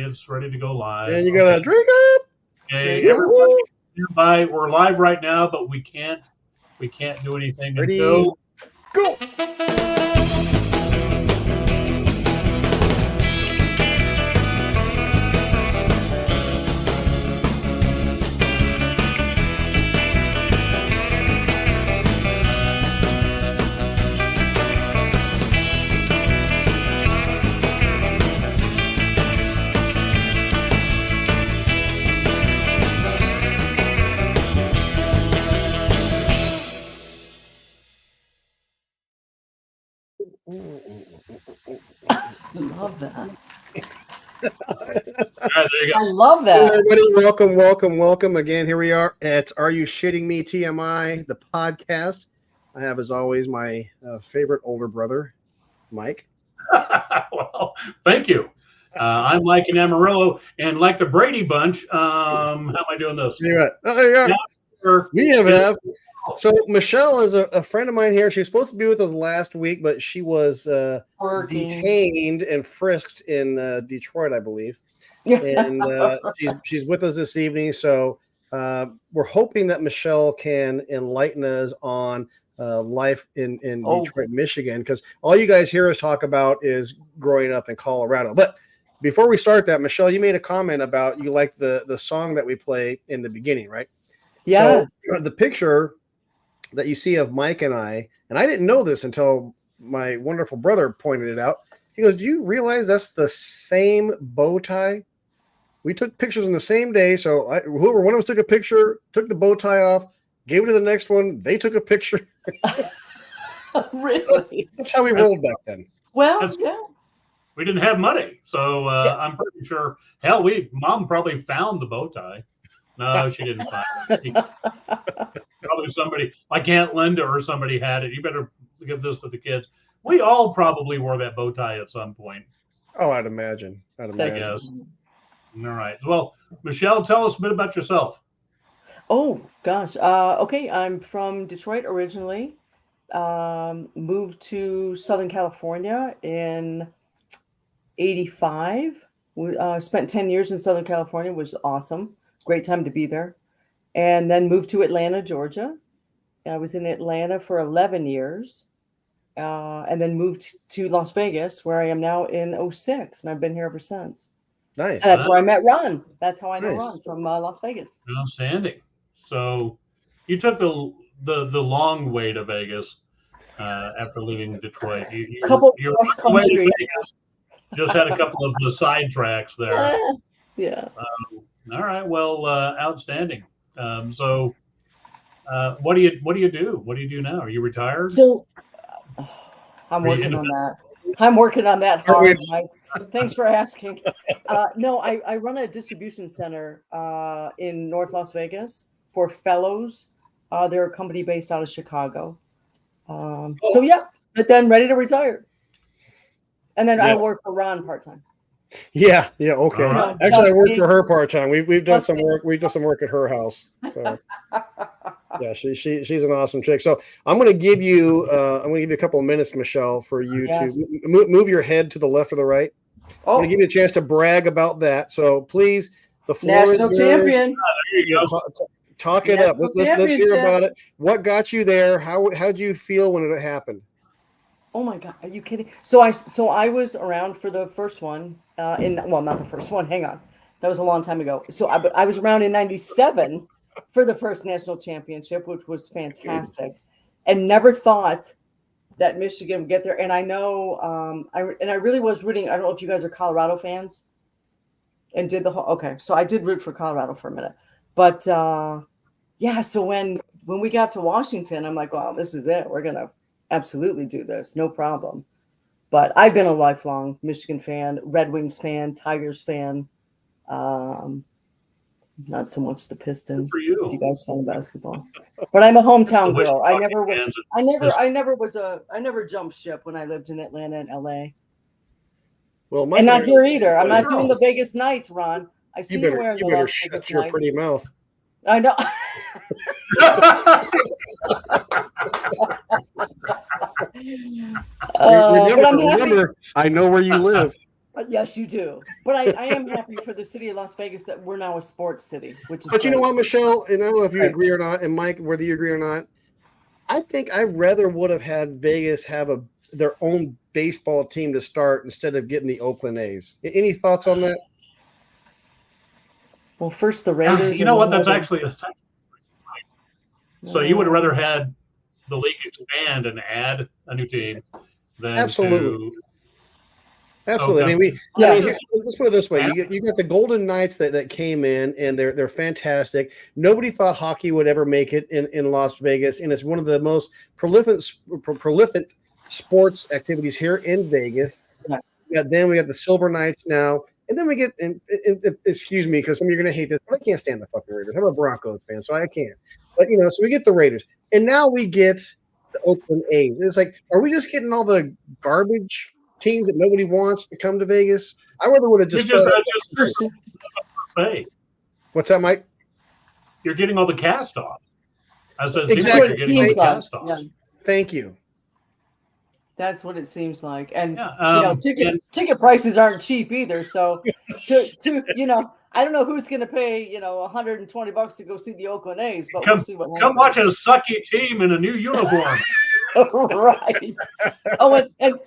it's ready to go live. And you're gonna drink up. Okay, everybody, by we're live right now, but we can't do anything Ready, until go. Love that. right, there you go. I love that. Hey, everybody, welcome again. Here we are at Are You Shitting Me TMI, the podcast. I have, as always, my favorite older brother, Mike. Well, thank you. I'm Mike and Amarillo, and like the Brady Bunch, how am I doing this? There you go. We have. So Michelle is a friend of mine here. She's supposed to be with us last week, but she was detained and frisked in Detroit, I believe. And she's with us this evening. So we're hoping that Michelle can enlighten us on life in Detroit, Michigan, because all you guys hear us talk about is growing up in Colorado. But before we start that, Michelle, you made a comment about you like the song that we play in the beginning, right? Yeah. So the picture that you see of Mike and I didn't know this until my wonderful brother pointed it out. He goes, "Do you realize that's the same bow tie? We took pictures on the same day. So whoever one of us took a picture, took the bow tie off, gave it to the next one. They took a picture." Really? That's how we rolled back then. Well, yeah. We didn't have money, so I'm pretty sure. Hell, Mom probably found the bow tie. No, she didn't find it. Probably somebody, like Aunt Linda or somebody had it. You better give this to the kids. We all probably wore that bow tie at some point. Oh, I'd imagine. Yes. All right. Well, Michelle, tell us a bit about yourself. Oh, gosh. Okay, I'm from Detroit originally. Moved to Southern California in 85. Spent 10 years in Southern California. It was awesome. Great time to be there. And then moved to Atlanta, Georgia. I was in Atlanta for 11 years. And then moved to Las Vegas, where I am now in 06. And I've been here ever since. Nice. And that's where I met Ron. That's how I know Ron, from Las Vegas. Outstanding. So you took the long way to Vegas after leaving Detroit. A couple cross country. Just had a couple of the side tracks there. Yeah. All right. Well, outstanding. So what do you do? What do you do now? Are you retired? So I'm working on that. I'm working on that hard, Mike. Thanks for asking. No, I run a distribution center in North Las Vegas for fellows. They're a company based out of Chicago. So yeah, but then ready to retire. And then I work for Ron part-time. Yeah, okay. Right. Actually, I work for her part-time. We've done some work. We've done some work at her house. So yeah, she's an awesome chick. So I'm going to give you a couple of minutes, Michelle, for you to move your head to the left or the right. I'm going to give you a chance to brag about that. So please, the floor National is yours. champion. There you go. Talk it up. Let's hear about it. What got you there? How'd you feel when it happened? Oh my God, are you kidding? So I was around for the first one. Not the first one. Hang on, that was a long time ago. So I was around in '97 for the first national championship, which was fantastic, and never thought that Michigan would get there. And I know, I really was rooting. I don't know if you guys are Colorado fans, and did the whole. Okay, so I did root for Colorado for a minute, but yeah. So when we got to Washington, I'm like, wow, this is it. We're gonna absolutely do this, no problem. But I've been a lifelong Michigan fan, Red Wings fan, Tigers fan. Not so much the Pistons. For you. If you guys follow basketball, but I'm a hometown girl. I never jumped ship when I lived in Atlanta and LA. Well, and not here either. I'm not doing the Vegas nights, Ron. I see you wearing the Las Vegas shut your pretty mouth. I know. Remember, I know where you live. Yes, you do. But I am happy for the city of Las Vegas that we're now a sports city, which is. But you know what, Michelle, and I don't know if you great. agree or not, and Mike, whether you agree or not, I think I rather would have had Vegas have their own baseball team to start instead of getting the Oakland A's. Any thoughts on that? Well, first the Raiders. You know what? That's actually so you would have rather had the league expand and add a new team than Absolutely. to. Absolutely. So, I mean, let's put it this way: you got the Golden Knights that came in, and they're fantastic. Nobody thought hockey would ever make it in Las Vegas, and it's one of the most prolific sports activities here in Vegas. Then we got the Silver Knights now, and then we get. And excuse me, because some of you are going to hate this, but I can't stand the fucking Raiders. I'm a Broncos fan, so I can't. But so we get the Raiders, and now we get the Oakland A's. It's like, are we just getting all the garbage teams that nobody wants to come to Vegas? I rather would have just. What's that, Mike? You're getting all the cast off. Exactly. It seems like. Yeah. Thank you. That's what it seems like, and ticket prices aren't cheap either. So, I don't know who's going to pay $120 to go see the Oakland A's, but we'll see what happens. Come watch a sucky team in a new uniform. Right. Oh, and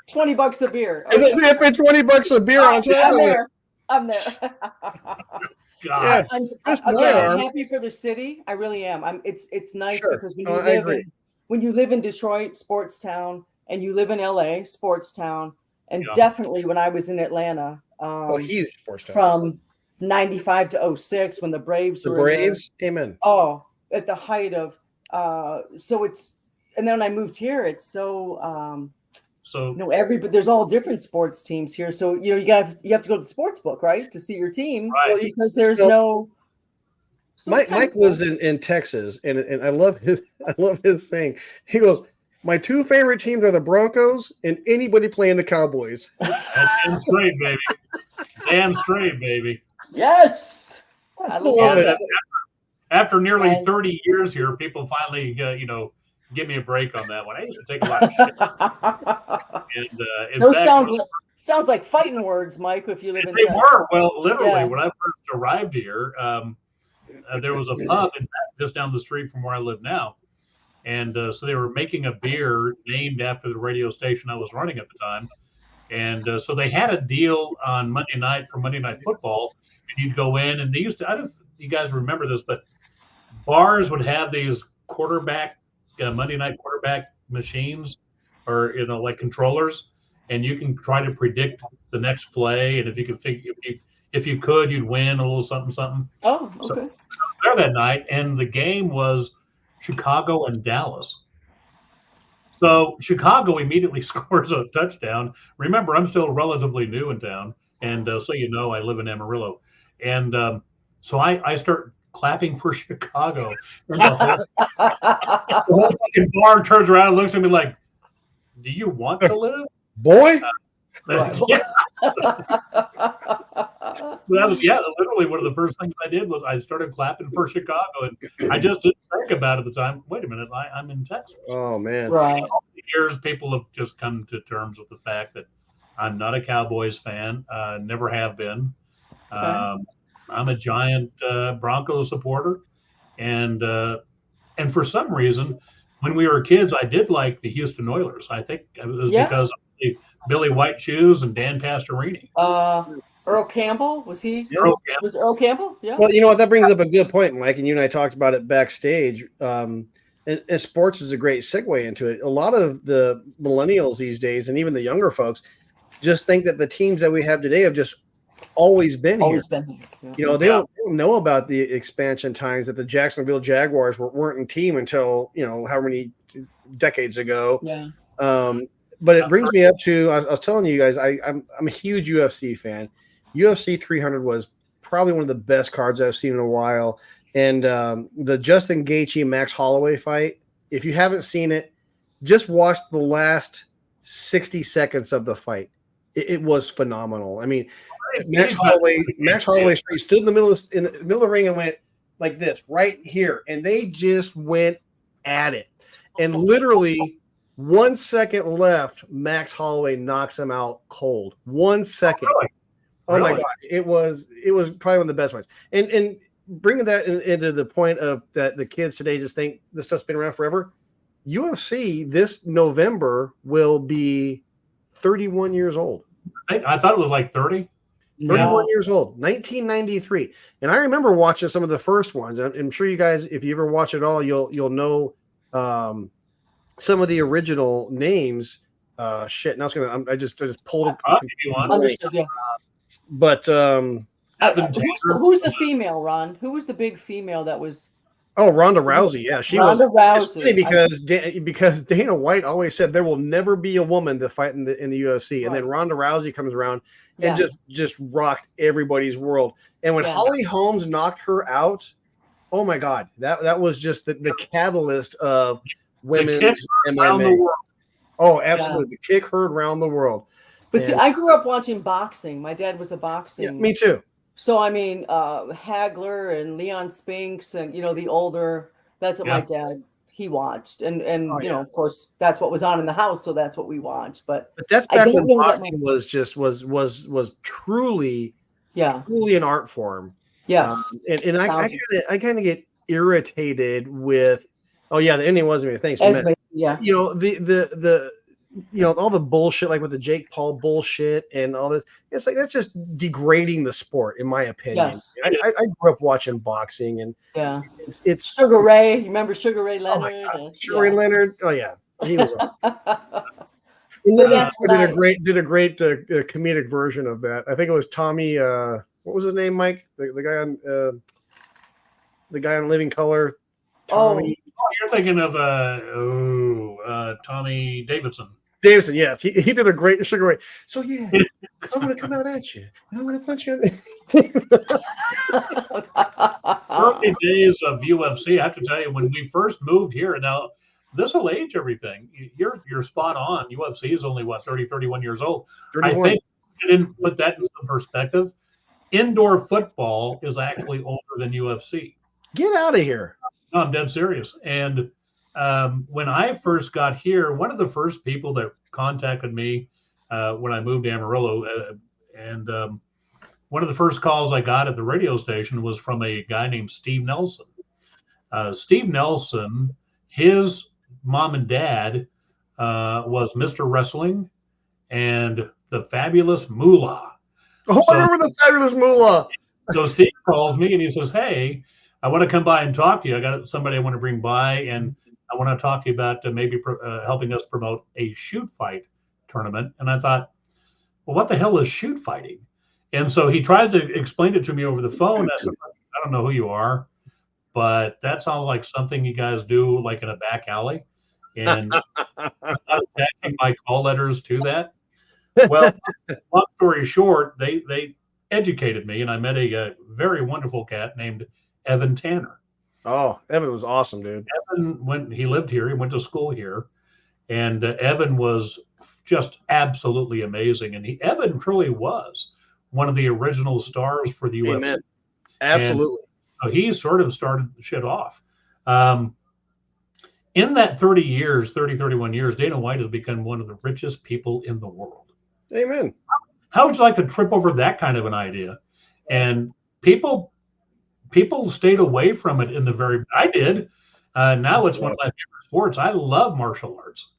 $20 a beer. Okay. If it's $20 a beer on top I'm there. Yeah, I'm happy for the city. I really am. It's nice because when you live in Detroit, sports town, and you live in LA, sports town, and definitely when I was in Atlanta, huge sports town. From 95 to 06 when the Braves were amen. Oh, at the height of and then when I moved here, it's but there's all different sports teams here. So you have to go to the sports book, right, to see your team, right? Because there's no. So Mike lives in Texas, and I love his saying. He goes, "My two favorite teams are the Broncos and anybody playing the Cowboys." Damn straight, baby. Damn straight, baby. Yes, I love it. After nearly 30 years here, people finally, give me a break on that one. I used to take a lot of shit. And those sounds like fighting words, Mike. If you live in, they were. Well, literally, when I first arrived here, there was a pub just down the street from where I live now, and so they were making a beer named after the radio station I was running at the time, and so they had a deal on Monday night for Monday Night Football, and you'd go in, and they used to. I don't know if you guys remember this, but bars would have these Monday night quarterback machines, or like controllers, and you can try to predict the next play, and if you could, you'd win a little something. Oh, okay. So I was there that night, and the game was Chicago and Dallas. So Chicago immediately scores a touchdown. Remember, I'm still relatively new in town, and so I live in Amarillo, and so I start clapping for Chicago. And the whole fucking bar turns around and looks at me like, "Do you want to live, boy?" That was literally one of the first things I did was I started clapping for Chicago, and I just didn't think about it at the time. Wait a minute, I'm in Texas. Oh man! Right. Over the years, people have just come to terms with the fact that I'm not a Cowboys fan. Never have been. Okay. I'm a giant Broncos supporter, and for some reason, when we were kids, I did like the Houston Oilers. I think it was because of the Billy White shoes and Dan Pastorini. Earl Campbell, was he? Was Earl Campbell? Yeah. Well, you know what? That brings up a good point, Mike, and you and I talked about it backstage. And sports is a great segue into it. A lot of the millennials these days, and even the younger folks, just think that the teams that we have today have just always been here. Yeah. They don't know about the expansion times that the Jacksonville Jaguars weren't a team until how many decades ago. Yeah. But it brings me up to I was telling you guys I'm a huge UFC fan. UFC 300 was probably one of the best cards I've seen in a while. And the Justin Gaethje Max Holloway fight, if you haven't seen it, just watch the last 60 seconds of the fight. It was phenomenal. I mean, Max Holloway stood in the middle of the ring and went like this right here, and they just went at it. And literally, 1 second left, Max Holloway knocks him out cold. 1 second. Really? Oh my God. It was probably one of the best ones. And bringing that into the point of that the kids today just think this stuff's been around forever. UFC this November will be 31 years old. I thought it was like 30. 31 years old, 1993. And I remember watching some of the first ones. I'm sure you guys, if you ever watch it all, you'll know some of the original names. Shit. Now I just pulled it. Understood, yeah. But who's the female, Ron? Who was the big female that was? Oh, Ronda Rousey. Yeah, she Ronda was. Rousey. It's funny because Dana White always said there will never be a woman to fight in the UFC, right. And then Ronda Rousey comes around and just rocked everybody's world. And when Holly Holmes knocked her out, oh my God, that was just the catalyst of women's MMA. Oh, absolutely, the kick heard around the world. But see, I grew up watching boxing. My dad was a boxing. Yeah, me too. So, I mean, Hagler and Leon Spinks and, the older, that's what my dad, he watched. And of course, that's what was on in the house. So that's what we watched. But that's back when boxing was truly an art form. Yes. And I kind of get irritated with, the ending wasn't me. Thanks. Yeah. All the bullshit, like with the Jake Paul bullshit and all this, it's like that's just degrading the sport, in my opinion. Yes. I grew up watching boxing, and it's Sugar Ray. You remember Sugar Ray Leonard? Sugar Ray Leonard. Oh yeah, he was. And then did a great comedic version of that. I think it was Tommy. What was his name? Mike, the guy on Living Color. Tommy. Oh, you're thinking of Tommy Davidson. Davidson, yes, he did a great Sugar Ray. So yeah, I'm gonna come out at you, and I'm gonna punch you. Early days of UFC, I have to tell you, when we first moved here, now this will age everything. You're spot on. UFC is only 30, 31 years old. 31. I think I didn't put that in perspective. Indoor football is actually older than UFC. Get out of here. No, I'm dead serious. And when I first got here, one of the first people that contacted me when I moved to Amarillo, and one of the first calls I got at the radio station was from a guy named Steve Nelson. Steve Nelson, his mom and dad was Mr. Wrestling and the Fabulous Moolah. Oh, I remember the Fabulous Moolah. So Steve calls me and he says, "Hey, I want to come by and talk to you. I got somebody I want to bring by, and I want to talk to you about maybe helping us promote a shoot fight tournament." And I thought, well, what the hell is shoot fighting? And so he tried to explain it to me over the phone. I said, I don't know who you are, but that sounds like something you guys do like in a back alley. And I was attaching my call letters to that. Well, long story short, they educated me, and I met a very wonderful cat named Evan Tanner. Oh, Evan was awesome, dude. Evan, when he lived here, he went to school here, and Evan was just absolutely amazing. And Evan truly was one of the original stars for the UFC. Amen. Absolutely. And so he sort of started the shit off. In that 31 years, Dana White has become one of the richest people in the world. Amen. How would you like to trip over that kind of an idea? And people stayed away from it I did. Now it's one of my favorite sports. I love martial arts.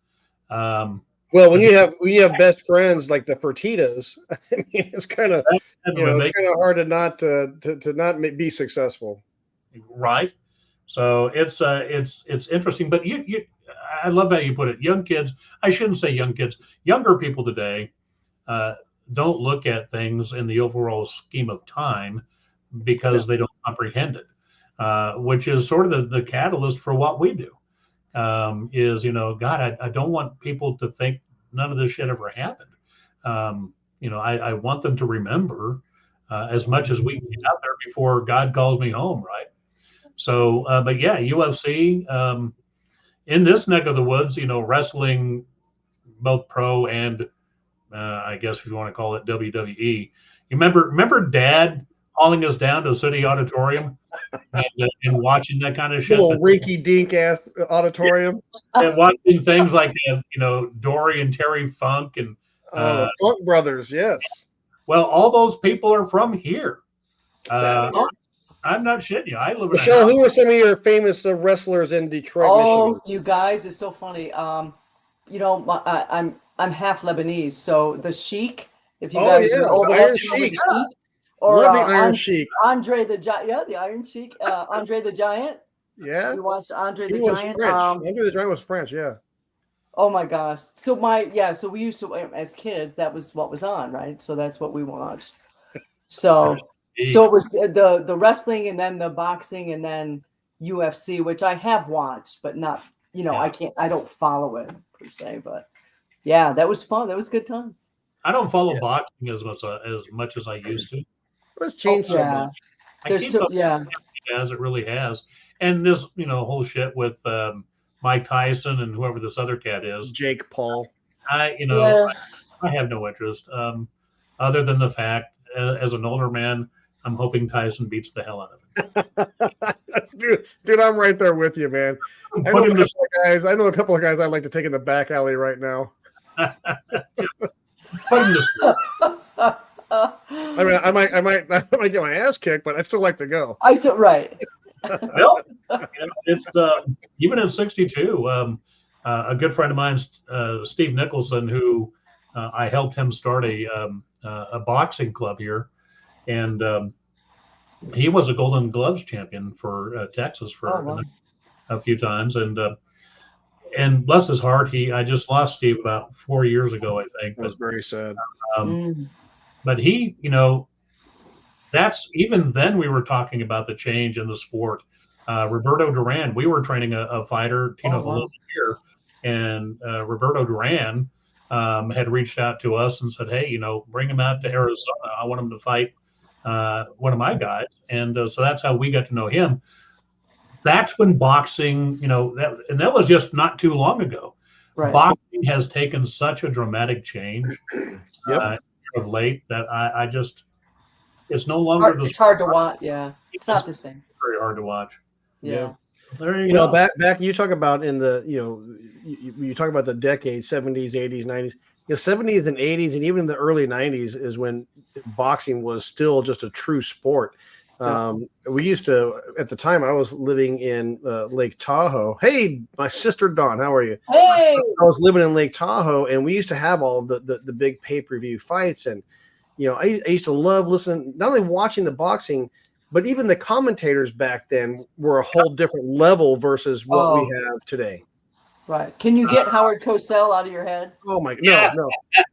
Well, when you have best friends like the Fertittas, I mean, it's kind of hard to not be successful, right? So it's interesting. But I love how you put it. Young kids. I shouldn't say young kids. Younger people today don't look at things in the overall scheme of time because they don't comprehend it, which is sort of the catalyst for what we do. Is God, I don't want people to think none of this shit ever happened. I want them to remember as much as we can get out there before God calls me home, right? So, but yeah, UFC in this neck of the woods, wrestling, both pro and I guess if you want to call it WWE. You remember Dad hauling us down to City Auditorium and watching that kind of shit. Little rinky-dink ass auditorium. And watching things like Dory and Terry Funk and the Funk Brothers, yes. Well, all those people are from here. I'm not shitting you. I live in Michelle, who are some of your famous wrestlers in Detroit, Michigan? You guys, it's so funny. I'm half Lebanese, so the Sheik. If you guys are old enough to know the Sheik, or love the Iron Sheik. Andre the Giant, the Iron Sheik. Andre the Giant. Yeah, you watched Andre the Giant. French. Andre the Giant was French. Yeah. Oh my gosh! So we used to, as kids, that was what was on, right? So that's what we watched. So it was the wrestling, and then the boxing, and then UFC, which I have watched, but not, I don't follow it per se, but yeah, that was fun. That was good times. I don't follow boxing as much as I used to. It's changed so much. As it really has, and this whole shit with Mike Tyson and whoever this other cat is, Jake Paul. I have no interest, other than the fact, as an older man, I'm hoping Tyson beats the hell out of him. Dude, I'm right there with you, man. I know a couple of guys I'd like to take in the back alley right now. I mean, I might get my ass kicked, but I'd still like to go. Right. Well, it's even at 62. A good friend of mine, Steve Nicholson, who I helped him start a boxing club here, and he was a Golden Gloves champion for Texas for a few times, and bless his heart, I just lost Steve about 4 years ago, I think. That was very sad. But he, that's even then we were talking about the change in the sport. Roberto Duran, we were training a fighter, here, and Roberto Duran had reached out to us and said, "Hey, bring him out to Arizona. I want him to fight one of my guys." And so that's how we got to know him. That's when boxing, that was just not too long ago. Right. Boxing has taken such a dramatic change of late that I just, it's no longer. It's hard to watch. Yeah, it's not the same. Very hard to watch. Yeah. There you go. Back you talk about in the, you talk about the decades, 70s, 80s, 90s, 70s and 80s, and even in the early 90s is when boxing was still just a true sport. We used to, at the time I was living in Lake Tahoe. Hey, my sister Dawn, how are you? Hey, I was living in Lake Tahoe, and we used to have all the big pay-per-view fights. And, I used to love listening, not only watching the boxing, but even the commentators back then were a whole different level versus what we have today. Right. Can you get Howard Cosell out of your head? Oh my God, no.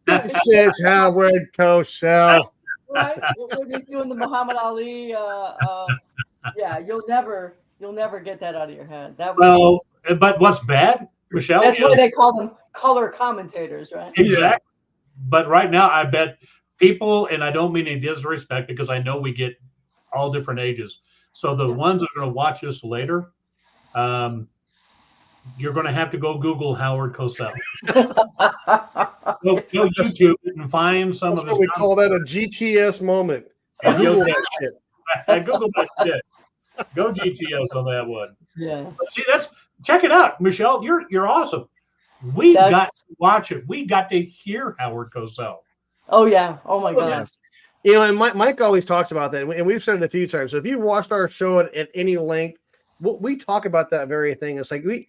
It says Howard Cosell. Right. We're just doing the Muhammad Ali. You'll never get that out of your head. That was, but what's bad, Michelle? That's why they call them color commentators, right? Exactly. Yeah. But right now, I bet people, and I don't mean any disrespect because I know we get all different ages. So the ones that are going to watch this later, you're going to have to go Google Howard Cosell. go YouTube it and find some of. We call that a GTS moment. Google that shit. Google that shit. Go GTS on that one. Yeah. But see, check it out, Michelle. You're awesome. We got to watch it. We got to hear Howard Cosell. Oh yeah. Oh my gosh. And Mike always talks about that, and we've said it a few times. So if you watched our show at any length, we talk about that very thing. It's like they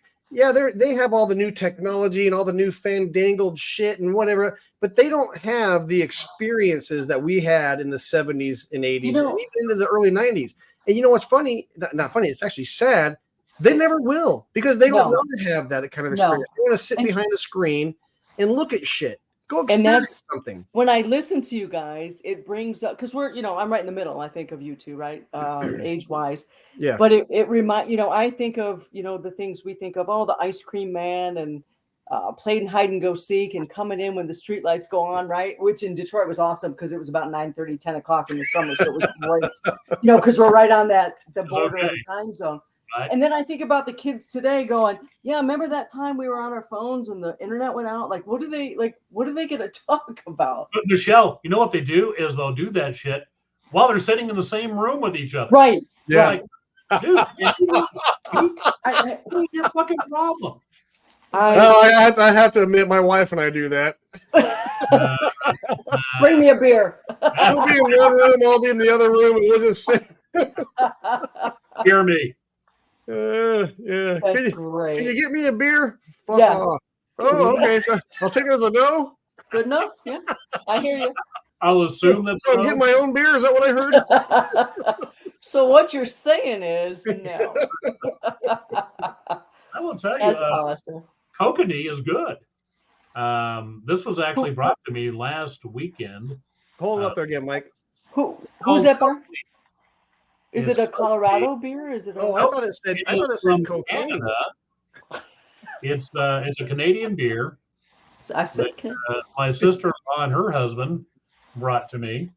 have all the new technology and all the new fandangled shit and whatever, but they don't have the experiences that we had in the 70s and 80s and even into the early 90s. And you know what's funny? Not funny. It's actually sad. They never will, because they don't want to have that kind of experience. They want to sit behind a screen and look at shit. Go experience something. When I listen to you guys, it brings up, because we're, I'm right in the middle, I think, of you two, right? Age wise. Yeah. But it remind, I think of, the things we think of, the ice cream man and playing hide and go seek and coming in when the street lights go on, right? Which in Detroit was awesome because it was about 9:30, 10 o'clock in the summer. So it was great, because we're right on the border of the time zone. Right. And then I think about the kids today going, remember that time we were on our phones and the internet went out? Like, what are they going to talk about? But Michelle, you know what they do is they'll do that shit while they're sitting in the same room with each other. Right. Yeah. Right. Like, dude, what's your fucking problem? I have to admit, my wife and I do that. Bring me a beer. She'll be in one room, I'll be in the other room, and we'll just sit. Hear me. Yeah. That's Can great. you get me a beer? Fuck Yeah. off. Oh, okay. So I'll take it as a no. Good enough. Yeah, I hear you. I'll assume that I'm getting my own beer. Is that what I heard? So what you're saying is no. I will tell you, That's awesome. kokanee is good. This was actually brought to me last weekend. Hold it up there again, Mike. Who's that bar? Is it a Colorado beer? Is it? I thought it said cocaine. Canada. It's a Canadian beer. I said my sister-in-law and her husband brought to me,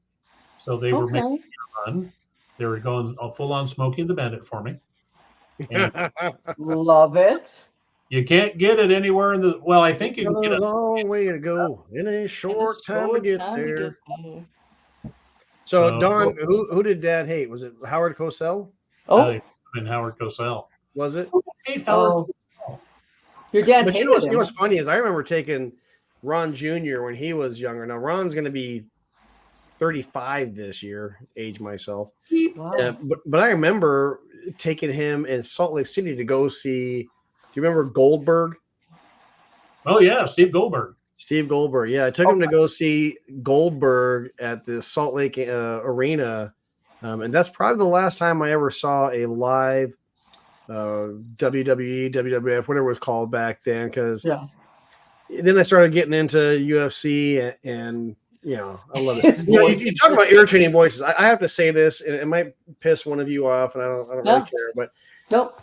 so they were making fun. They were going full-on Smokey and the Bandit for me. And love it. you can't get it anywhere in the. Well, I think you can get a it. long way to go in a short time to get there. So, Don, who did Dad hate? Was it Howard Cosell? Oh, and Howard Cosell. Was it? Howard. Your dad but hated you know what's funny is I remember taking Ron Jr. when he was younger. Now Ron's going to be 35 this year, age myself. Wow. But I remember taking him in Salt Lake City to go see. Do you remember Goldberg? Oh yeah, Steve Goldberg. Steve Goldberg. Yeah, I took him to go see Goldberg at the Salt Lake Arena, and that's probably the last time I ever saw a live WWE, WWF, whatever it was called back then. Because then I started getting into UFC, and you know, I love it. You talk about irritating voices. I have to say this, and it might piss one of you off, and I don't really care. But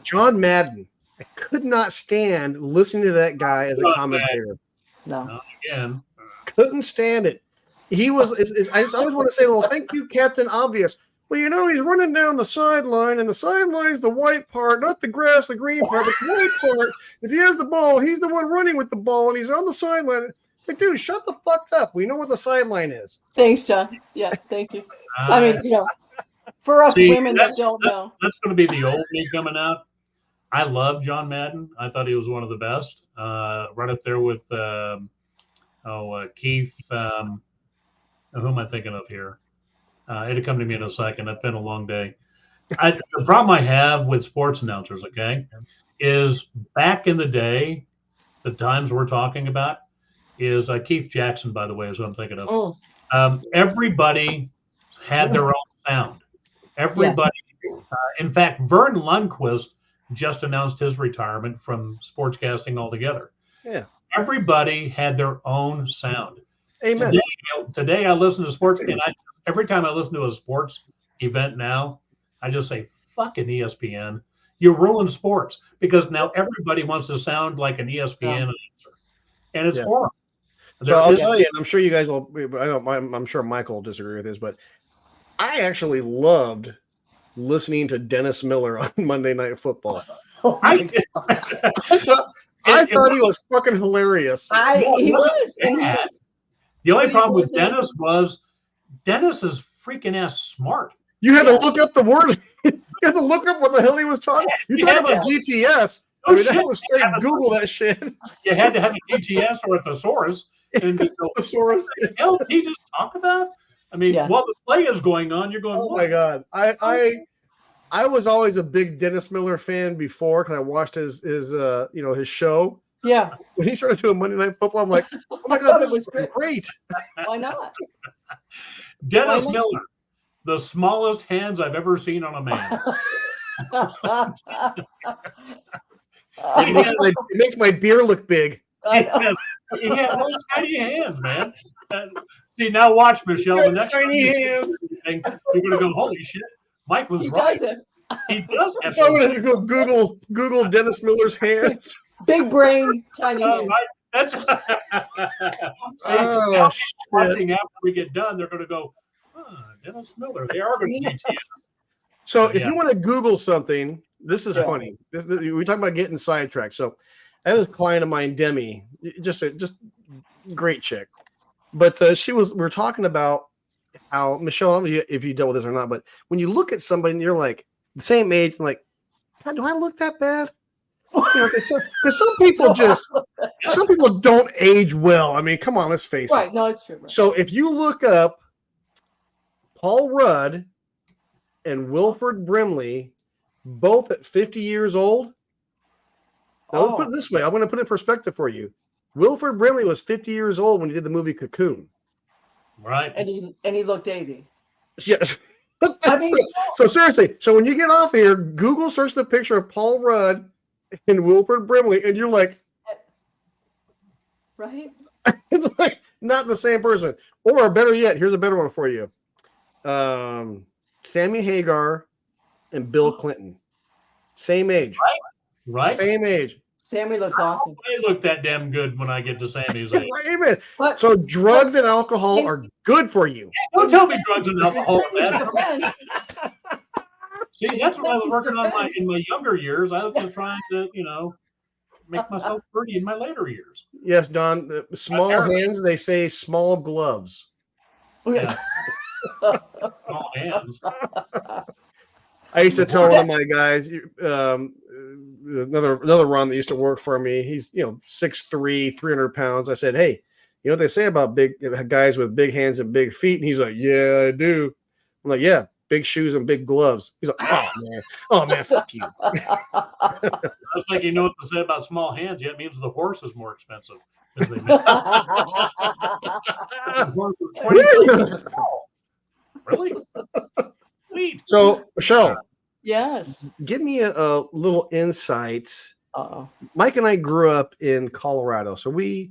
John Madden, I could not stand listening to that guy as a commentator. No. Not again. Couldn't stand it. He was. I just always want to say, well, thank you, Captain Obvious. Well, you know, he's running down the sideline, and the sideline's the white part, not the grass, the green part, but the white part. If he has the ball, he's the one running with the ball, and he's on the sideline. It's like, dude, shut the fuck up. We know what the sideline is. Thanks, John. Yeah, thank you. I mean, you know, for us women that don't know. That's going to be the old me coming out. I love John Madden. I thought he was one of the best. Right up there with Keith. Who am I thinking of here? It'll come to me in a second. It's been a long day. The problem I have with sports announcers, is back in the day, the times we're talking about, is Keith Jackson, by the way, is what I'm thinking of. Everybody had their own sound. Everybody. Yes. In fact, Vern Lundquist just announced his retirement from sportscasting altogether. Yeah. Everybody had their own sound. Amen. Today I listen to sports, and every time I listen to a sports event now, I just say, fucking ESPN. You ruin sports because now everybody wants to sound like an ESPN announcer. And it's horrible. So I'll tell you, and I'm sure you guys will, I'm sure Michael will disagree with this, but I actually loved listening to Dennis Miller on Monday Night Football. I thought he was fucking hilarious. He was. The only problem with Dennis was Dennis is freaking ass smart. You had to look up the word. You had to look up what the hell he was talking. You talking about GTS? I mean, that was straight Google that shit. You had to have a GTS or a thesaurus. And go, thesaurus. What the hell did he just talk about? I mean, while the play is going on, you're going. Oh my god! I was always a big Dennis Miller fan before because I watched his show. Yeah. When he started doing Monday Night Football, I'm like, oh my god, this is great. Why not? Dennis Miller, the smallest hands I've ever seen on a man. It makes my beer look big. He has those tiny hands, man. See, now watch, Michelle. The next tiny hands. You're going to go, holy shit. Mike was right. He does have so I'm going to go Google Dennis Miller's hands. Big brain, tiny hands. Right. That's watching after we get done, they're going to go, Dennis Miller. They are going to GTS. So if you want to Google something, this is funny. We talk about getting sidetracked. So I had a client of mine, Demi, just great chick. But we were talking about how Michelle, I don't know if you dealt with this or not, but when you look at somebody and you're like the same age, and like, God, do I look that bad? Because some people some people don't age well. I mean, come on, let's face it. Right, no, it's true. Right. So if you look up Paul Rudd and Wilford Brimley, both at 50 years old. Now, let's put it this way. I'm going to put it in perspective for you. Wilford Brimley was 50 years old when he did the movie Cocoon. Right. And he looked 80. Yes. I mean, so seriously, so when you get off here, Google search the picture of Paul Rudd and Wilford Brimley, and you're like, right? It's like not the same person. Or better yet, here's a better one for you. Sammy Hagar and Bill Clinton. Same age. Right. Same age. Sammy looks awesome. They look that damn good when I get to Sammy's age. Amen. So drugs and alcohol are good for you. Don't tell me drugs and alcohol are bad. See, that's what I was working on in my younger years. I was just trying to, make myself pretty in my later years. Yes, Don. The small hands, they say small gloves. Yeah. Small hands. I used to tell one of my guys, another Ron that used to work for me. He's 6'3", 300 pounds. I said, hey, you know what they say about big guys with big hands and big feet? And he's like, yeah, I do. I'm like, yeah, big shoes and big gloves. He's like, oh man, fuck you. I was thinking, you know what to say about small hands? Yeah, it means the horse is more expensive. Really? Sweet. So, Michelle. Yes. Give me a little insight. Mike and I grew up in Colorado, so we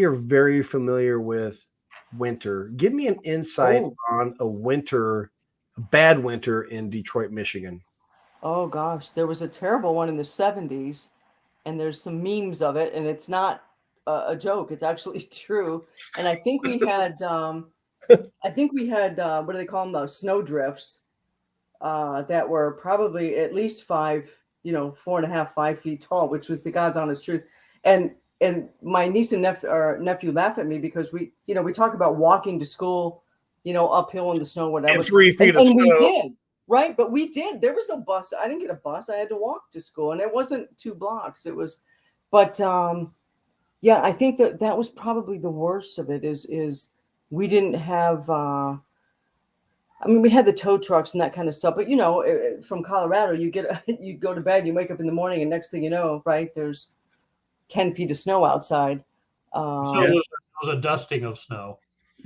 are very familiar with winter. Give me an insight on a bad winter in Detroit, Michigan. Oh gosh, there was a terrible one in the 70s, and there's some memes of it, and it's not a joke. It's actually true. And I think we had, what do they call them? Those snow drifts that were probably at least 4.5, 5 feet tall, which was the God's honest truth. And my niece and nephew laugh at me because we talk about walking to school, uphill in the snow, whatever. And 3 feet of snow. We did. Right. But we did. There was no bus. I didn't get a bus. I had to walk to school, and it wasn't 2 blocks. It was, but yeah, I think that was probably the worst of it is we didn't have, we had the tow trucks and that kind of stuff, but from Colorado, you go to bed, you wake up in the morning, and next thing you know, right, there's 10 feet of snow outside. So it was a dusting of snow.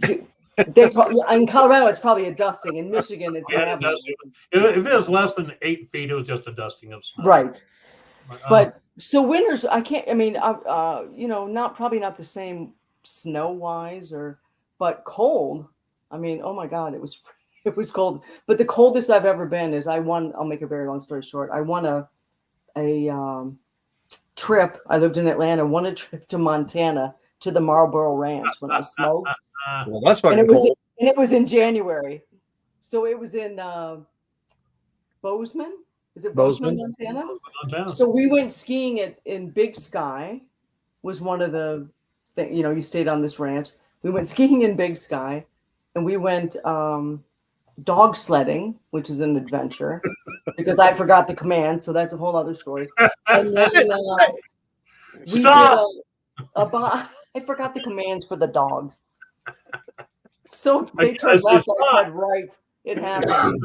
In Colorado, it's probably a dusting. In Michigan, it's if it was less than 8 feet, it was just a dusting of snow. Right. But so winters, I can't. Probably not the same snow wise, but cold. I mean, oh my God, it was cold. But the coldest I've ever been is I'll make a very long story short. I won a trip. I lived in Atlanta. Won a trip to Montana to the Marlboro Ranch when I smoked. Well, that's fucking cool. And it was in January. So it was in Bozeman. Is it Bozeman, Montana? So we went skiing in Big Sky, was one of the things, you stayed on this ranch. We went skiing in Big Sky, and we went dog sledding, which is an adventure, because I forgot the command. So that's a whole other story. And then we did I forgot the commands for the dogs. So they turned left, I said right. It happens.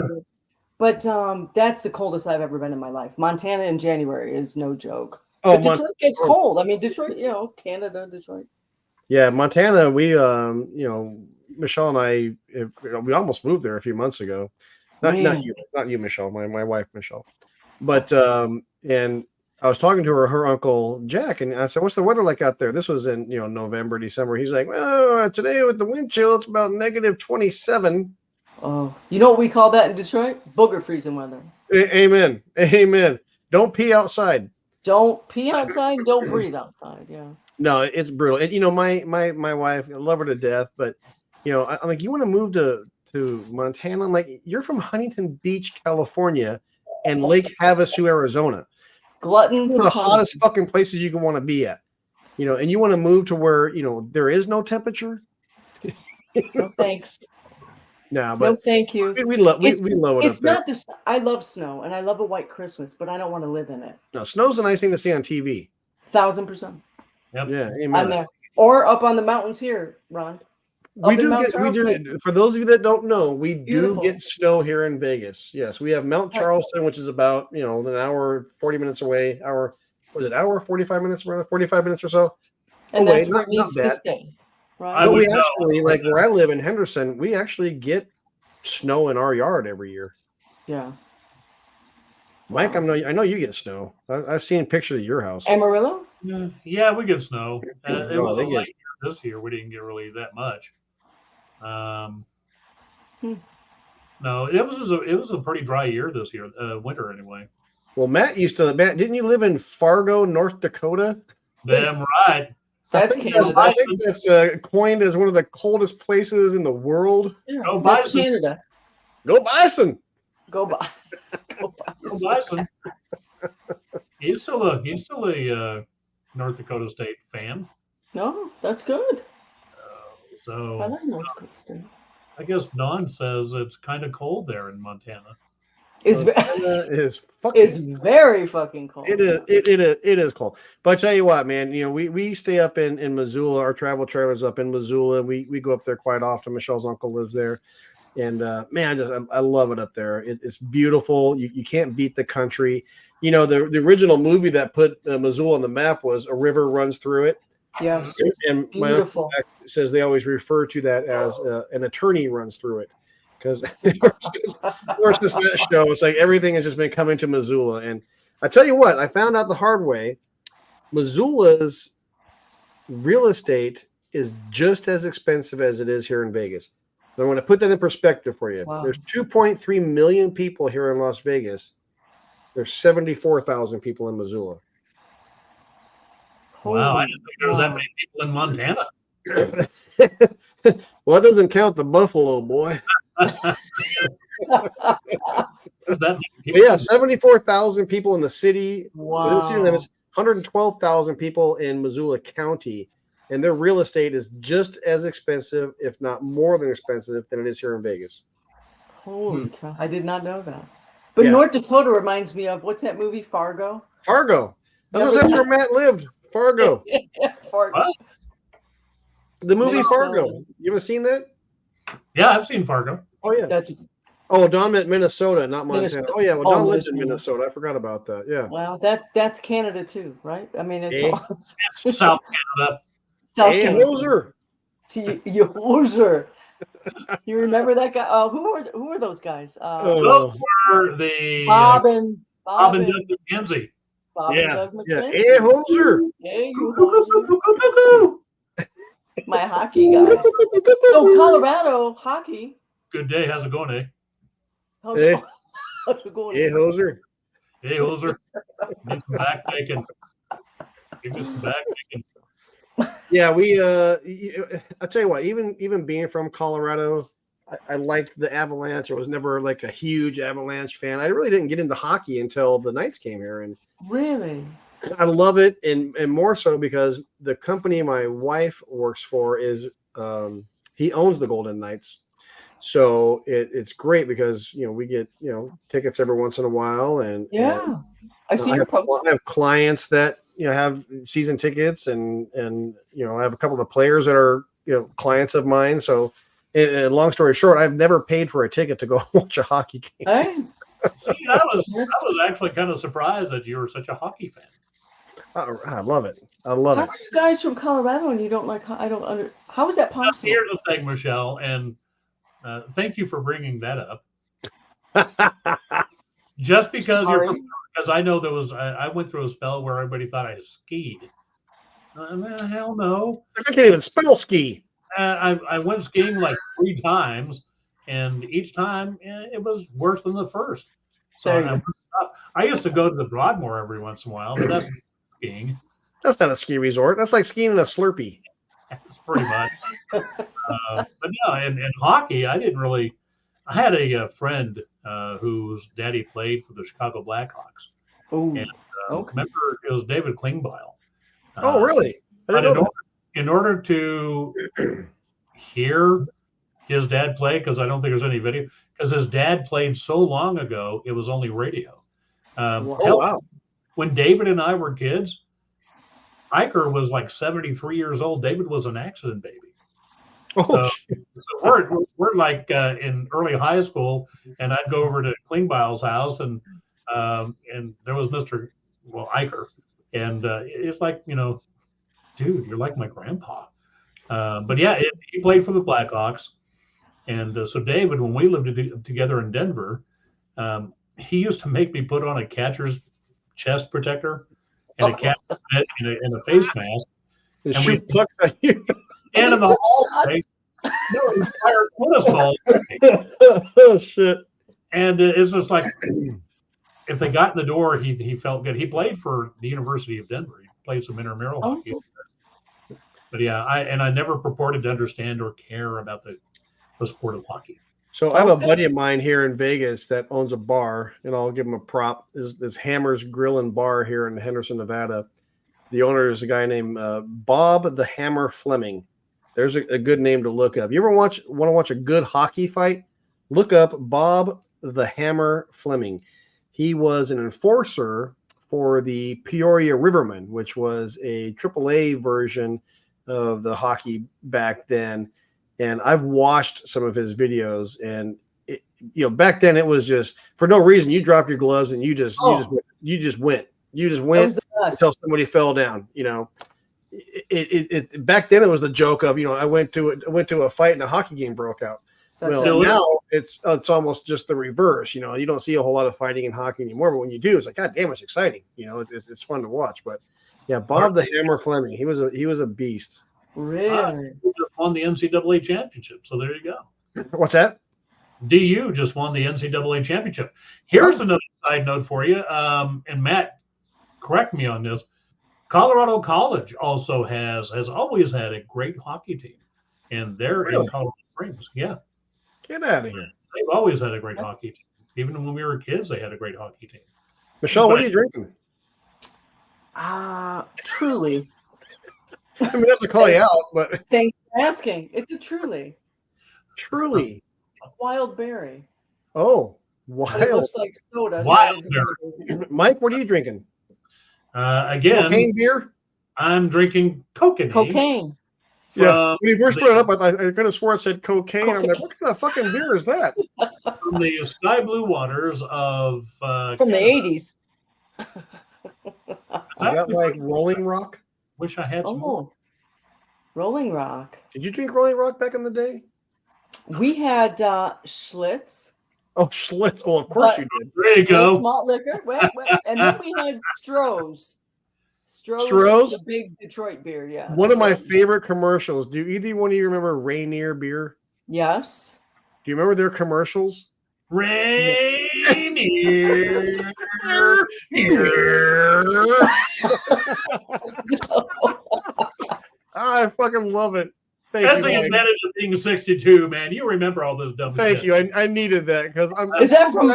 But that's the coldest I've ever been in my life. Montana in January is no joke. But Detroit gets cold. I mean, Detroit, Canada, Detroit. Yeah, Montana, we, Michelle and I, we almost moved there a few months ago. Not you, Michelle, my wife, Michelle. But, and I was talking to her uncle Jack, and I said, "What's the weather like out there?" This was in November, December. He's like, "Well, today with the wind chill, it's about -27." Oh, you know what we call that in Detroit? Booger freezing weather. Amen. Don't pee outside. Don't pee outside. Don't breathe outside. Yeah. No, it's brutal. And my wife, I love her to death, but I'm like, you want to move to Montana? I'm like, you're from Huntington Beach, California, and Lake Havasu, Arizona. Glutton for the hottest fucking places you can want to be at, and you want to move to where there is no temperature. No thanks. No, but thank you. we love it It's up there. not this. I love snow and I love a white Christmas, but I don't want to live in it. No, snow's a nice thing to see on TV. 1,000%. Yep. Yeah, amen. I'm there. Or up on the mountains here, Ron. We do. For those of you that don't know, we do get snow here in Vegas. Yes, we have Mount Charleston, which is about an hour 40 minutes away. Hour 45 minutes, 45 minutes or so. And that's where it needs to stay. Right? But we actually, like where I live in Henderson, we actually get snow in our yard every year. Yeah. Mike, I know you get snow. I've seen pictures of your house. Amarillo? Yeah, we get snow. It was a light year this year. We didn't get really that much. No, it was a pretty dry year this year, winter anyway. Well, Matt, didn't you live in Fargo, North Dakota? Damn right. I think that's coined as one of the coldest places in the world. Yeah, that's Canada. Go Bison. Go Bison. Go Bison. He's still a North Dakota State fan. No, that's good. So I like North Dakota State. I guess Dawn says it's kind of cold there in Montana. It's very fucking cold. It is cold. But I tell you what, man, we stay up in Missoula. Our travel trailer's up in Missoula. We go up there quite often. Michelle's uncle lives there. And man, I love it up there. It's beautiful. You can't beat the country. The original movie that put Missoula on the map was A River Runs Through It. Yes. And my uncle says they always refer to that as an attorney runs through it. Because worse than that show, it's like everything has just been coming to Missoula. And I tell you what, I found out the hard way. Missoula's real estate is just as expensive as it is here in Vegas. So I want to put that in perspective for you. Wow. There's 2.3 million people here in Las Vegas. There's 74,000 people in Missoula. Wow, I didn't think there was that many people in Montana. Well, it doesn't count the Buffalo, boy. Yeah, 74,000 people in the city. Wow. Within the city limits, 112,000 people in Missoula County, and their real estate is just as expensive, if not more than expensive, than it is here in Vegas. Holy cow! I did not know that. But North Dakota reminds me of what's that movie, Fargo? Fargo. That's where Matt lived. Fargo. Fargo. What? The movie Fargo. You ever seen that? Yeah, I've seen Fargo. Oh yeah. Don meant Minnesota, not Montana. Minnesota. Oh yeah, well Don lived in Minnesota. I forgot about that. Yeah. Well, that's Canada too, right? I mean, it's all South Canada. Hoser. You hoser. You remember that guy? Who are those guys? Those were the Bob and Doug McKenzie. Bob and Doug McKenzie. Hey, hoser. Hey, you hoser. My hockey guys. So Colorado hockey. Good day. How's it going, eh? How's it going? Hey, hoser. Hey, hoser. Get some back bacon. Give me some back bacon. Yeah, I'll tell you what, even being from Colorado, I liked the Avalanche. I was never like a huge Avalanche fan. I really didn't get into hockey until the Knights came here. And really? I love it, and more so because the company my wife works for is he owns the Golden Knights, so it's great because we get tickets every once in a while, and I see your posts. I have clients that have season tickets, and I have a couple of the players that are clients of mine. So, and long story short, I've never paid for a ticket to go watch a hockey game. Hey. See, I was actually kind of surprised that you were such a hockey fan. I love it. I love it. How are you guys from Colorado and you don't like? How is that possible? Here's the thing, Michelle, and thank you for bringing that up. Just because because I know there was, I went through a spell where everybody thought I skied. Hell no. I can't even spell ski. I went skiing like 3 times, and each time it was worse than the first. So I used to go to the Broadmoor every once in a while, but that's skiing. That's not a ski resort. That's like skiing in a Slurpee. That's pretty much. But no, in hockey, I didn't really. I had a friend whose daddy played for the Chicago Blackhawks. Oh, and remember it was David Klingbeil. Oh, really? But in order to hear his dad played, because I don't think there's any video, because his dad played so long ago, it was only radio. Wow. When David and I were kids, Iker was like 73 years old. David was an accident baby. Oh, so we're like in early high school, and I'd go over to Klingbeil's house, and there was Mr. Iker, and it's like, dude, you're like my grandpa. But yeah, he played for the Blackhawks, and so David, when we lived together in Denver, he used to make me put on a catcher's chest protector and a cap and a face mask, and shoot pucks at you. And in the hallway, he fired tennis balls. Oh shit! And it's just like, if they got in the door, he felt good. He played for the University of Denver. He played some intramural hockey. But yeah, I never purported to understand or care about the sport of hockey. So I have a buddy of mine here in Vegas that owns a bar, and I'll give him a prop. This Hammer's Grill and Bar here in Henderson, Nevada. The owner is a guy named Bob the Hammer Fleming. There's a good name to look up. You ever want to watch a good hockey fight? Look up Bob the Hammer Fleming. He was an enforcer for the Peoria Rivermen, which was a AAA version of the hockey back then. And I've watched some of his videos, and back then it was just for no reason. You dropped your gloves and you just went until somebody fell down. It back then it was the joke of I went to a fight and a hockey game broke out. Now it's almost just the reverse. You don't see a whole lot of fighting in hockey anymore, but when you do, it's like, God damn, it's exciting. It's fun to watch. But yeah, Bob the Hammer Fleming, he was a beast. Really? He just won the NCAA championship. So there you go. What's that? DU just won the NCAA championship. Here's another side note for you. And Matt, correct me on this. Colorado College also has always had a great hockey team, and they're in Colorado Springs. Yeah. Get out of here. They've always had a great hockey team. Even when we were kids, they had a great hockey team. Michelle, what are you drinking? Truly. I mean, not to call you out, but thanks for asking. It's a Truly. Truly. Wild berry. Oh, wild. It looks like soda. Wild berry. Mike, what are you drinking? Again, cocaine beer. I'm drinking cocaine. Cocaine. Yeah, when you first put it up, I could have swore it said cocaine. I'm like, what kind of fucking beer is that? From the sky blue waters of from the 80s. Is that like Rolling Rock? Wish I had some more. Rolling Rock. Did you drink Rolling Rock back in the day? We had Schlitz. Oh, Schlitz. Oh, of course you did. There you go. Malt liquor. Wait. And then we had Stroh's. Stroh's was a big Detroit beer, yeah. One of my favorite commercials. Do either one of you remember Rainier beer? Yes. Do you remember their commercials? Rainier. I fucking love it. That's the advantage of being 62, man. You remember all this dumb Thank shit. you. I needed that because I'm. Is that from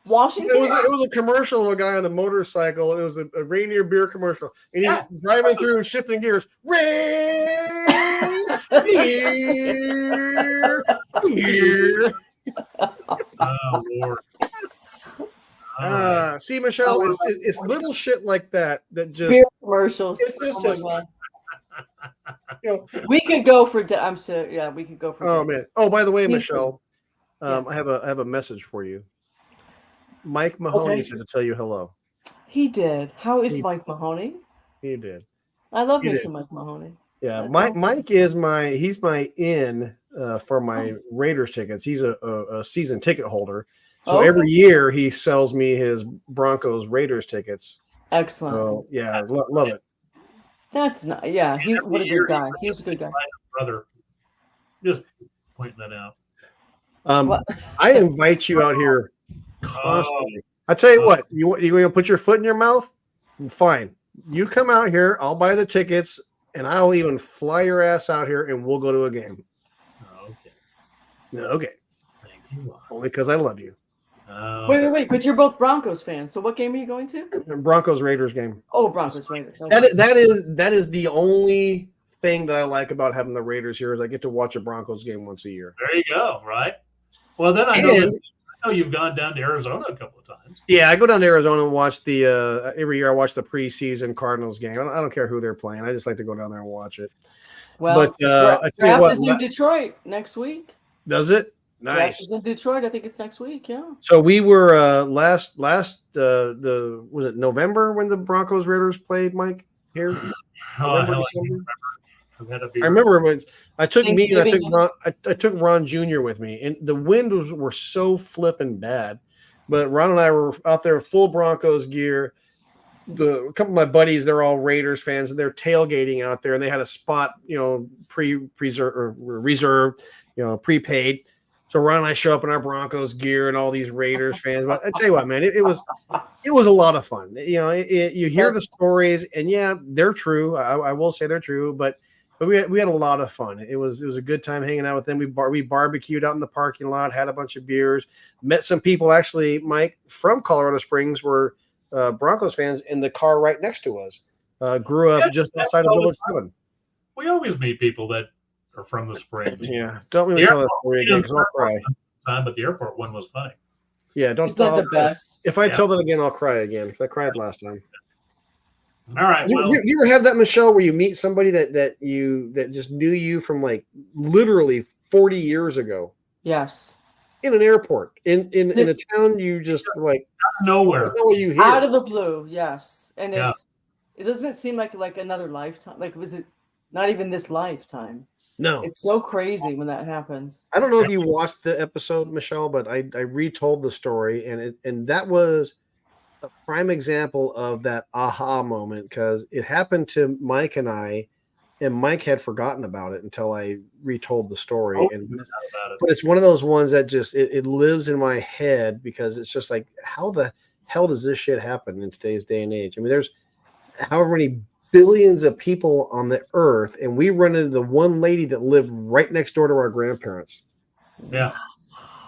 Washington? It was a commercial of a guy on a motorcycle, and it was a Rainier beer commercial, and he's driving through and shifting gears. Rainier. Oh Lord. See, Michelle, it's little shit like that just beer commercials. We could go for. I'm so yeah. We could go for. Oh man. Oh, by the way, Michelle, I have a message for you. Mike Mahoney said to tell you hello. He did. How is Mike Mahoney? He did. I love me some Mike Mahoney. Yeah, Mike is he's my in for my Raiders tickets. He's a season ticket holder. So every year he sells me his Broncos Raiders tickets. Excellent. So yeah, love it. That's not. Yeah, what a good guy. He's a good guy. Brother, just pointing that out. I invite you out here constantly. I tell you what, you going to put your foot in your mouth? Fine. You come out here. I'll buy the tickets, and I'll even fly your ass out here, and we'll go to a game. Okay. Thank you. Only because I love you. Wait. But you're both Broncos fans. So what game are you going to? Broncos Raiders game. Oh, Broncos Raiders. Okay. That is the only thing that I like about having the Raiders here is I get to watch a Broncos game once a year. There you go. Right. Well, then I know you've gone down to Arizona a couple of times. Yeah, I go down to Arizona and watch the every year. I watch the preseason Cardinals game. I don't care who they're playing. I just like to go down there and watch it. Well, but draft is in Detroit next week. Does it? Nice. Draft is in Detroit. I think it's next week. Yeah. So we were last was it November when the Broncos Raiders played, Mike? Here. November, I remember when I took me and I took Ron Jr. with me, and the winds were so flipping bad. But Ron and I were out there full Broncos gear. A couple of my buddies, they're all Raiders fans, and they're tailgating out there, and they had a spot, reserved, prepaid. So Ron and I show up in our Broncos gear and all these Raiders fans. But I tell you what, man, it was a lot of fun. You hear the stories, and yeah, they're true. I will say they're true, but we had a lot of fun. It was a good time hanging out with them. We barbecued out in the parking lot, had a bunch of beers, met some people actually, Mike, from Colorado Springs, were Broncos fans in the car right next to us. Grew up just outside of Village 7. We always meet people that are from the Springs. Yeah, don't really tell that story again because I'll cry. But the airport one was funny. Yeah, don't. Is that the best? If I tell that again, I'll cry again because I cried last time. All right. You ever have that, Michelle, where you meet somebody that just knew you from like literally 40 years ago? Yes. In an airport, in a town you just like nowhere. Out of the blue, yes. And it doesn't seem like another lifetime. Like, was it not even this lifetime? No. It's so crazy when that happens. I don't know if you watched the episode, Michelle, but I retold the story, and that was a prime example of that aha moment because it happened to Mike and I, and Mike had forgotten about it until I retold the story. But it's one of those ones that just it lives in my head because it's just like, how the hell does this shit happen in today's day and age? I mean, there's however many billions of people on the earth, and we run into the one lady that lived right next door to our grandparents. Yeah,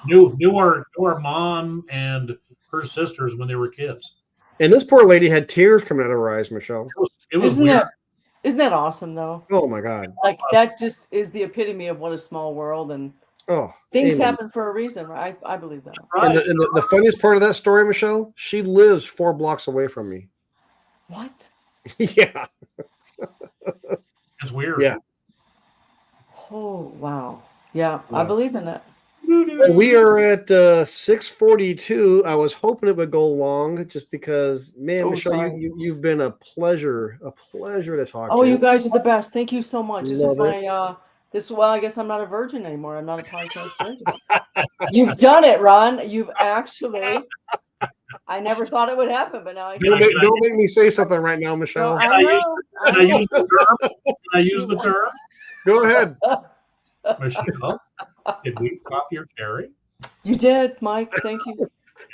knew our mom and her sisters when they were kids. And this poor lady had tears coming out of her eyes, Michelle. It was weird. Isn't that awesome, though? Oh my God! Like that just is the epitome of what a small world, and things happen for a reason. Right? I believe that. Right. And the funniest part of that story, Michelle, she lives 4 blocks away from me. What? Yeah. It's weird. Yeah. Oh wow. Yeah, I believe in that. We are at 6:42. I was hoping it would go long just because, man, Michelle, you've been a pleasure to talk to. Oh, you guys are the best. Thank you so much. This is my I guess I'm not a virgin anymore. I'm not a podcast virgin. You've done it, Ron. You've actually. I never thought it would happen, but now I can. Don't make me say something right now, Michelle. I know. Can I use the term? Go ahead. Michelle, did we pop your cherry? You did, Mike. Thank you.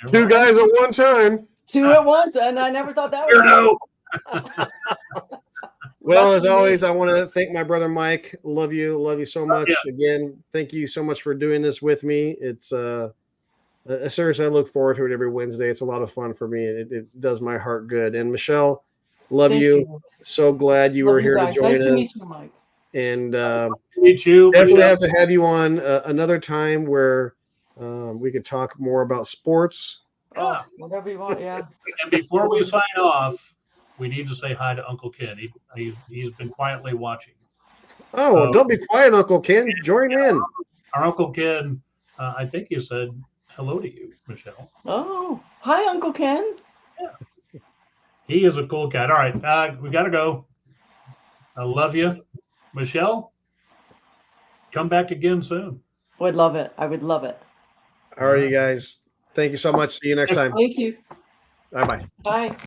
2 guys at one time. 2 at once, and I never thought that would happen. Well, as always, I want to thank my brother Mike. Love you so much. Again, thank you so much for doing this with me. It's seriously, I look forward to it every Wednesday. It's a lot of fun for me. It does my heart good. And Michelle, love you. So glad you were here to join us. Nice to meet you, Mike. And meet you. Definitely have to have you on another time where we could talk more about sports. Oh, whatever you want, yeah. And before we sign off, we need to say hi to Uncle Ken. He's been quietly watching. Oh, well, don't be quiet, Uncle Ken. Join in. Our Uncle Ken, I think he said hello to you, Michelle. Oh, hi, Uncle Ken. Yeah. He is a cool cat. All right, we got to go. I love you. Michelle, come back again soon. Would love it. I would love it. All right, you guys. Thank you so much. See you next time. Thank you. Bye-bye. Bye.